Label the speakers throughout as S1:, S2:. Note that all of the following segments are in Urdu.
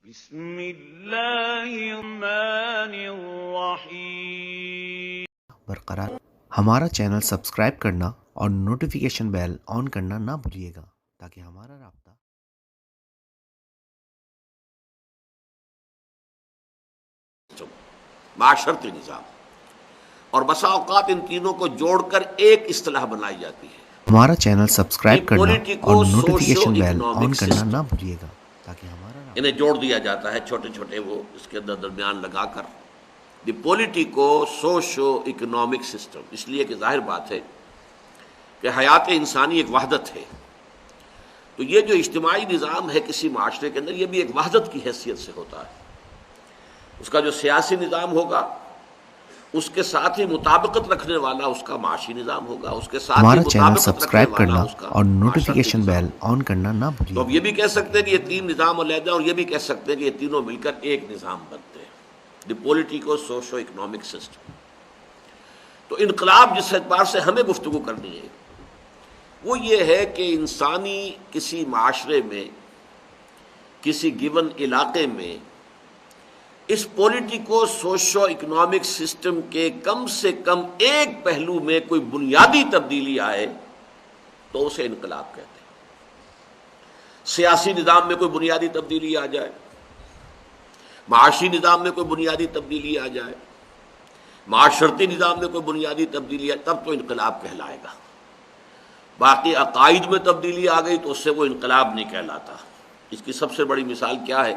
S1: بسم اللہ الرحمن الرحیم۔
S2: برقرار ہمارا چینل سبسکرائب کرنا اور نوٹیفیکیشن بیل آن کرنا نہ بھولیے گا تاکہ ہمارا رابطہ
S3: معاشرتی نظام، اور بسا اوقات ان تینوں کو جوڑ کر ایک اصطلاح بنائی جاتی ہے۔
S2: ہمارا چینل سبسکرائب کرنا
S3: پولیٹیکو
S2: اور نوٹیفیکیشن بیل
S3: سوشو
S2: آن کرنا
S3: اکنامک
S2: نہ بھولیے گا تاکہ ہمارا رابطہ
S3: انہیں جوڑ دیا جاتا ہے چھوٹے چھوٹے وہ اس کے اندر درمیان لگا کر، دی پولیٹیکو سوشو اکنامک سسٹم، اس لیے کہ ظاہر بات ہے کہ حیات انسانی ایک وحدت ہے، تو یہ جو اجتماعی نظام ہے کسی معاشرے کے اندر، یہ بھی ایک وحدت کی حیثیت سے ہوتا ہے۔ اس کا جو سیاسی نظام ہوگا اس کے ساتھ ہی مطابقت رکھنے والا اس کا معاشی نظام ہوگا، اس کے ساتھ ہی
S2: ہمارا چینل
S3: مطابقت رکھنے
S2: سبسکرائب
S3: والا
S2: کرنا
S3: اس کا
S2: اور
S3: معاشرتی
S2: نوٹیفیکیشن
S3: نظام
S2: بیل
S3: ہوگا۔
S2: آن کرنا نہ
S3: تو
S2: بھولیے
S3: اب یہ بھی کہہ سکتے ہیں کہ یہ تین نظام علیحدہ، اور یہ بھی کہہ سکتے ہیں کہ یہ تینوں مل کر ایک نظام بنتے ہیں، دی پولیٹیکو سوشو اکنامک سسٹم۔ تو انقلاب جس اعتبار سے ہمیں گفتگو کرنی ہے وہ یہ ہے کہ انسانی کسی معاشرے میں، کسی گیون علاقے میں، اس پولیٹیکو سوشو اکنامک سسٹم کے کم سے کم ایک پہلو میں کوئی بنیادی تبدیلی آئے تو اسے انقلاب کہتے ہیں۔ سیاسی نظام میں کوئی بنیادی تبدیلی آ جائے، معاشی نظام میں کوئی بنیادی تبدیلی آ جائے، معاشرتی نظام میں کوئی بنیادی تبدیلی آئے، تب تو انقلاب کہلائے گا۔ باقی عقائد میں تبدیلی آ گئی تو اس سے وہ انقلاب نہیں کہلاتا۔ اس کی سب سے بڑی مثال کیا ہے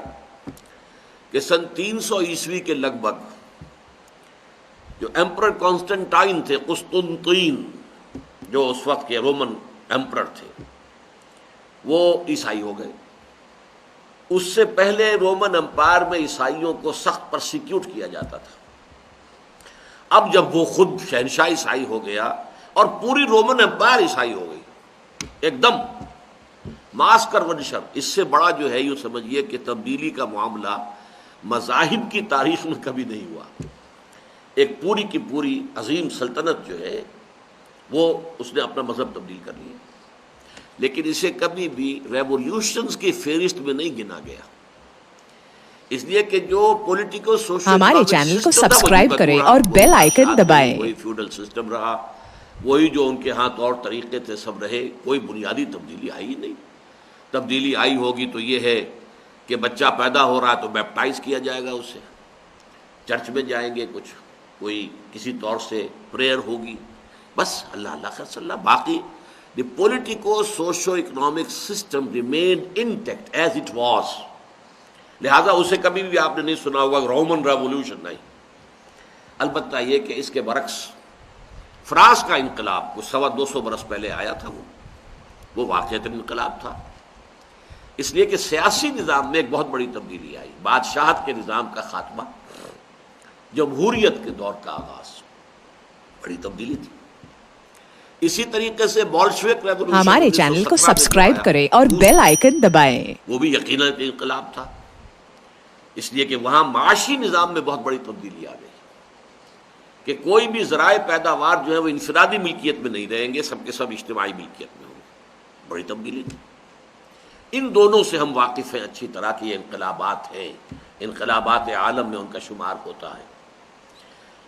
S3: کہ سن 300 عیسوی کے لگ بھگ جو ایمپرر کانسٹنٹائن تھے، قسطنطین جو اس وقت کے رومن ایمپرر تھے، وہ عیسائی ہو گئے۔ اس سے پہلے رومن امپائر میں عیسائیوں کو سخت پرسیکیوٹ کیا جاتا تھا۔ اب جب وہ خود شہنشاہ عیسائی ہو گیا اور پوری رومن امپائر عیسائی ہو گئی ایک دم ماس کرونشر، اس سے بڑا جو ہے یوں سمجھیے کہ تبدیلی کا معاملہ مذاہب کی تاریخ میں کبھی نہیں ہوا۔ ایک پوری کی پوری عظیم سلطنت جو ہے وہ اس نے اپنا مذہب تبدیل کر لیا، لیکن اسے کبھی بھی ریولیوشنز کی فہرست میں نہیں گنا گیا، اس لیے کہ جو پولیٹیکل سوشل
S4: ہمارے چینل کو سبسکرائب کریں اور بیل آئیکن دبائیں۔
S3: وہی فیوڈل سسٹم رہا، وہی جو ان کے ہاں طور طریقے تھے سب رہے، کوئی بنیادی تبدیلی آئی ہی نہیں۔ تبدیلی آئی ہوگی تو یہ ہے کہ بچہ پیدا ہو رہا ہے تو بیپٹائز کیا جائے گا اسے، چرچ میں جائیں گے، کچھ کوئی کسی طور سے پریئر ہوگی، بس اللہ اللہ خیر صلی اللہ۔ باقی the politico socio economic system remained intact as it was, لہذا اسے کبھی بھی آپ نے نہیں سنا ہوگا رومن ریولوشن، نہیں۔ البتہ یہ کہ اس کے برعکس فرانس کا انقلاب کچھ 250 برس پہلے آیا تھا، وہ واقعتاً انقلاب تھا، اس لیے کہ سیاسی نظام میں ایک بہت بڑی تبدیلی آئی، بادشاہت کے نظام کا خاتمہ، جمہوریت کے دور کا آغاز، بڑی تبدیلی تھی۔ اسی طریقے سے بولشوک ریولوشن
S4: ہمارے چینل کو
S3: 1917 میں جو
S4: سبسکرائب
S3: آیا،
S4: کریں اور بیل آئیکن دبائیں۔
S3: وہ بھی یقیناً ایک انقلاب تھا، اس لیے کہ وہاں معاشی نظام میں بہت بڑی تبدیلی آ گئی کہ کوئی بھی ذرائع پیداوار جو ہے وہ انفرادی ملکیت میں نہیں رہیں گے، سب کے سب اجتماعی ملکیت میں ہوں گے، بڑی تبدیلی تھی۔ ان دونوں سے ہم واقف ہیں اچھی طرح کہ یہ انقلابات ہیں، انقلابات عالم میں ان کا شمار ہوتا ہے۔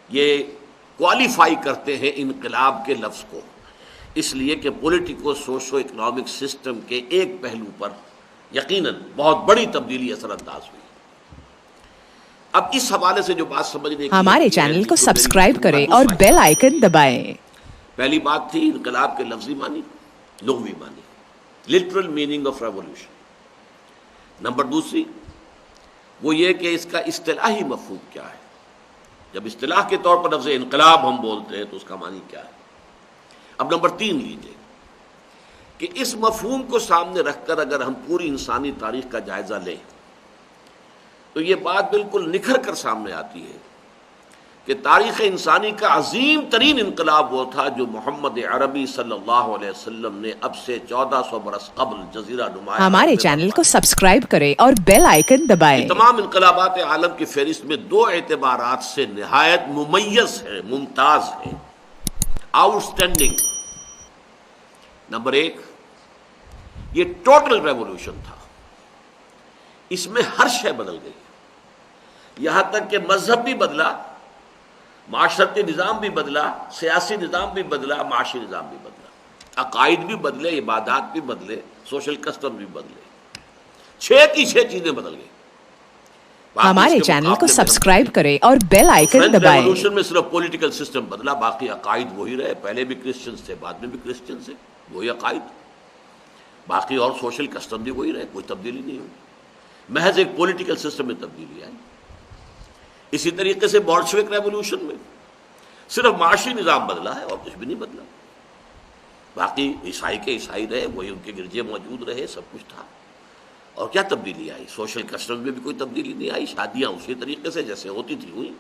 S3: یہ کوالیفائی کرتے ہیں انقلاب کے لفظ کو، اس لیے کہ پولیٹیکو سوشو اکنامک سسٹم کے ایک پہلو پر یقیناً بہت بڑی تبدیلی اثر انداز ہوئی۔ اب اس حوالے سے جو بات سمجھنے کی
S4: ہمارے چینل کو سبسکرائب کریں اور بیل آئیکن دبائیں۔
S3: پہلی بات تھی انقلاب کے لفظی معنی، لغوی معنی، literal meaning of revolution. Number دوسری وہ یہ کہ اس کا اصطلاحی مفہوم کیا ہے۔ جب اصطلاح کے طور پر لفظ انقلاب ہم بولتے ہیں تو اس کا معنی کیا ہے۔ اب نمبر 3 لیجئے کہ اس مفہوم کو سامنے رکھ کر اگر ہم پوری انسانی تاریخ کا جائزہ لیں تو یہ بات بالکل نکھر کر سامنے آتی ہے کہ تاریخ انسانی کا عظیم ترین انقلاب وہ تھا جو محمد عربی صلی اللہ علیہ وسلم نے اب سے 1400 برس قبل جزیرہ نما
S4: ہمارے چینل کو سبسکرائب کریں اور بیل آئیکن دبائیں۔
S3: تمام انقلابات عالم کی فہرست میں 2 اعتبارات سے نہایت ممیز ہے، ممتاز ہے، آؤٹ اسٹینڈنگ۔ نمبر 1 یہ ٹوٹل ریولوشن تھا، اس میں ہر شے بدل گئی، یہاں تک کہ مذہب بھی بدلا، معاشرتی نظام بھی بدلا، سیاسی نظام بھی بدلا، معاشی نظام بھی بدلا، عقائد بھی بدلے، عبادات بھی بدلے، سوشل کسٹم بھی بدلے، 6 کی 6 چیزیں بدل گئی۔
S4: ہمارے چینل کو سبسکرائب کریں اور بیل آئیکن
S3: فرینچ
S4: دبائیں۔
S3: ریولوشن میں صرف پولیٹیکل سسٹم بدلا، باقی عقائد وہی رہے، پہلے بھی کرسچنز تھے، بعد میں بھی کرسچنز تھے، وہی عقائد، باقی اور سوشل کسٹم بھی وہی رہے، کوئی تبدیلی نہیں ہوئی، محض ایک پولیٹیکل سسٹم میں تبدیلی آئی۔ اسی طریقے سے بولشوک ریولوشن میں صرف معاشی نظام بدلا ہے اور کچھ بھی نہیں بدلا، باقی عیسائی کے عیسائی رہے، وہی ان کے گرجے موجود رہے، سب کچھ تھا۔ اور کیا تبدیلی آئی؟ سوشل کسٹم میں بھی کوئی تبدیلی نہیں آئی، شادیاں اسی طریقے سے جیسے ہوتی تھی ہوئی۔